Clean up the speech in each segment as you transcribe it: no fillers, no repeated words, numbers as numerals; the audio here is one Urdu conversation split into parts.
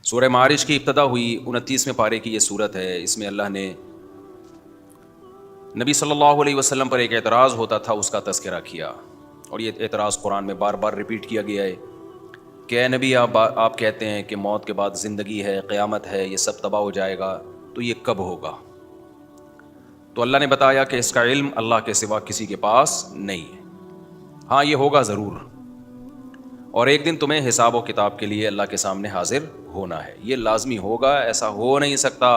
سورہ معارج کی ابتدا ہوئی 29ویں پارے کی یہ صورت ہے. اس میں اللہ نے نبی صلی اللہ علیہ وسلم پر ایک اعتراض ہوتا تھا اس کا تذکرہ کیا, اور یہ اعتراض قرآن میں بار بار ریپیٹ کیا گیا ہے کہ اے نبی آپ کہتے ہیں کہ موت کے بعد زندگی ہے, قیامت ہے, یہ سب تباہ ہو جائے گا, تو یہ کب ہوگا؟ تو اللہ نے بتایا کہ اس کا علم اللہ کے سوا کسی کے پاس نہیں ہے. ہاں یہ ہوگا ضرور, اور ایک دن تمہیں حساب و کتاب کے لیے اللہ کے سامنے حاضر ہونا ہے, یہ لازمی ہوگا. ایسا ہو نہیں سکتا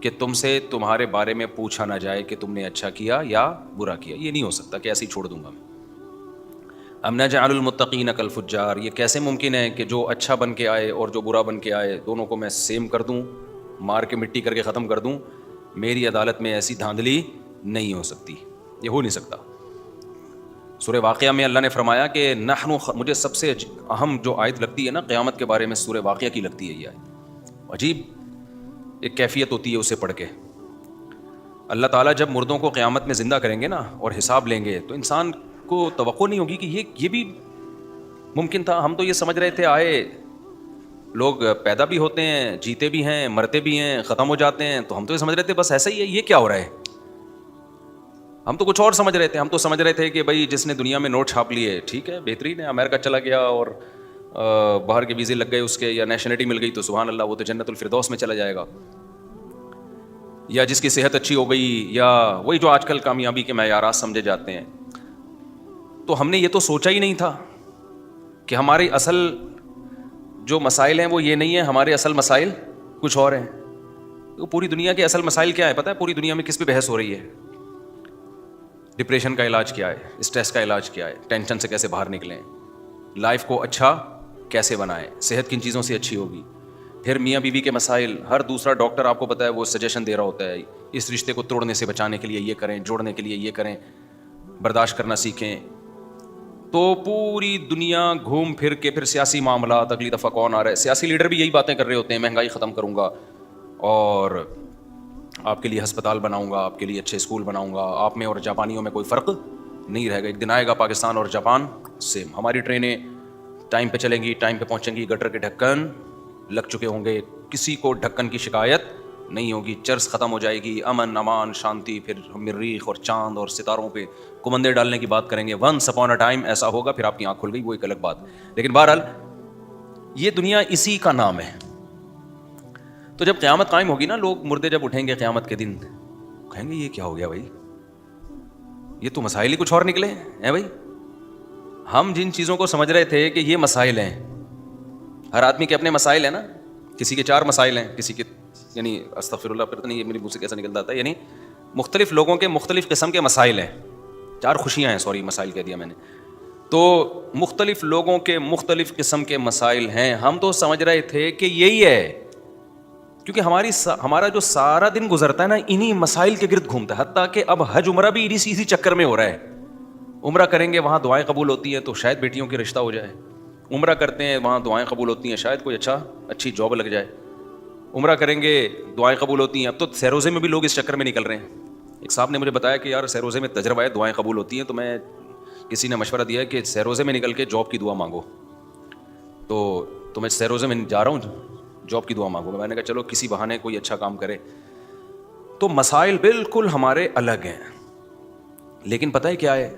کہ تم سے تمہارے بارے میں پوچھا نہ جائے کہ تم نے اچھا کیا یا برا کیا. یہ نہیں ہو سکتا کہ ایسے ہی چھوڑ دوں گا میں. ام نجعل المتقین کالفجار, یہ کیسے ممکن ہے کہ جو اچھا بن کے آئے اور جو برا بن کے آئے دونوں کو میں سیم کر دوں, مار کے مٹی کر کے ختم کر دوں؟ میری عدالت میں ایسی دھاندلی نہیں ہو سکتی, یہ ہو نہیں سکتا. سورہ واقعہ میں اللہ نے فرمایا کہ مجھے سب سے اہم جو آیت لگتی ہے نا قیامت کے بارے میں, سورہ واقعہ کی لگتی ہے یہ آیت. عجیب ایک کیفیت ہوتی ہے اسے پڑھ کے. اللہ تعالیٰ جب مردوں کو قیامت میں زندہ کریں گے نا اور حساب لیں گے تو انسان کو توقع نہیں ہوگی کہ یہ بھی ممکن تھا. ہم تو یہ سمجھ رہے تھے آئے لوگ پیدا بھی ہوتے ہیں, جیتے بھی ہیں, مرتے بھی ہیں, ختم ہو جاتے ہیں, تو ہم تو یہ سمجھ رہے تھے بس ایسا ہی ہے. یہ کیا ہو رہا ہے؟ ہم تو کچھ اور سمجھ رہے تھے. ہم تو سمجھ رہے تھے کہ بھائی جس نے دنیا میں نوٹ چھاپ لیے ٹھیک ہے, بہترین ہے, امریکہ چلا گیا اور باہر کے ویزے لگ گئے اس کے, یا نیشنلٹی مل گئی تو سبحان اللہ, وہ تو جنت الفردوس میں چلا جائے گا. یا جس کی صحت اچھی ہو گئی, یا وہی جو آج کل کامیابی کے معیارات سمجھے جاتے ہیں. تو ہم نے یہ تو سوچا ہی نہیں تھا کہ ہمارے اصل جو مسائل ہیں وہ یہ نہیں ہیں, ہمارے اصل مسائل کچھ اور ہیں. تو پوری دنیا کے اصل مسائل کیا ہے پتہ ہے؟ پوری دنیا میں کس پہ بحث ہو رہی ہے؟ ڈپریشن کا علاج کیا ہے, اسٹریس کا علاج کیا ہے, ٹینشن سے کیسے باہر نکلیں, لائف کو اچھا کیسے بنائیں, صحت کن چیزوں سے اچھی ہوگی. پھر میاں بیوی کے مسائل, ہر دوسرا ڈاکٹر آپ کو پتہ ہے وہ سجیشن دے رہا ہوتا ہے اس رشتے کو توڑنے سے بچانے کے لیے یہ کریں, جوڑنے کے لیے یہ کریں, برداشت کرنا سیکھیں. تو پوری دنیا گھوم پھر کے پھر سیاسی معاملات, اگلی دفعہ کون آ رہا ہے, سیاسی لیڈر بھی یہی باتیں کر رہے ہوتے ہیں, مہنگائی ختم کروں گا اور آپ کے لیے ہسپتال بناؤں گا, آپ کے لیے اچھے اسکول بناؤں گا, آپ میں اور جاپانیوں میں کوئی فرق نہیں رہے گا. ایک دن آئے گا پاکستان اور جاپان سیم, ہماری ٹرینیں ٹائم پہ چلیں گی, ٹائم پہ پہنچیں گی, گٹر کے ڈھکن لگ چکے ہوں گے, کسی کو ڈھکن کی شکایت نہیں ہوگی, چرس ختم ہو جائے گی, امن امان شانتی. پھر مریخ اور چاند اور ستاروں پہ کمندے ڈالنے کی بات کریں گے. ونس اپون اے ٹائم ایسا ہوگا, پھر آپ کی آنکھ کھل گئی, وہ ایک الگ بات. لیکن بہرحال یہ دنیا اسی کا نام ہے. تو جب قیامت قائم ہوگی نا, لوگ مردے جب اٹھیں گے قیامت کے دن کہیں گے یہ کیا ہو گیا بھائی, یہ تو مسائل ہی کچھ اور نکلے ہیں بھائی. ہم جن چیزوں کو سمجھ رہے تھے کہ یہ مسائل ہیں, ہر آدمی کے اپنے مسائل ہیں نا, کسی کے 4 مسائل ہیں, کسی کے یعنی استغفر اللہ, پھر تو نہیں یہ میری منہ سے کیسا نکلتا تھا, یعنی مختلف لوگوں کے مختلف قسم کے مسائل ہیں. 4 خوشیاں ہیں, سوری مسائل کہہ دیا میں نے. تو مختلف لوگوں کے مختلف قسم کے مسائل ہیں. ہم تو سمجھ رہے تھے کہ یہی ہے, کیونکہ ہمارا جو سارا دن گزرتا ہے نا انہی مسائل کے گرد گھومتا ہے. حتیٰ کہ اب حج عمرہ بھی اسی چکر میں ہو رہا ہے. عمرہ کریں گے وہاں دعائیں قبول ہوتی ہیں تو شاید بیٹیوں کی رشتہ ہو جائے, عمرہ کرتے ہیں وہاں دعائیں قبول ہوتی ہیں شاید کوئی اچھی جاب لگ جائے, عمرہ کریں گے دعائیں قبول ہوتی ہیں. اب تو سیروزے میں بھی لوگ اس چکر میں نکل رہے ہیں. ایک صاحب نے مجھے بتایا کہ یار سیروزے میں تجربہ ہے, دعائیں قبول ہوتی ہیں, تو میں کسی نے مشورہ دیا ہے کہ سیروزے میں نکل کے جاب کی دعا مانگو. تو میں سیروزے میں جا رہا ہوں, جاب کی دعا مانگو. میں نے کہا چلو کسی بہانے کوئی اچھا کام کرے. تو مسائل بالکل ہمارے الگ ہیں, لیکن پتہ ہے کیا ہے,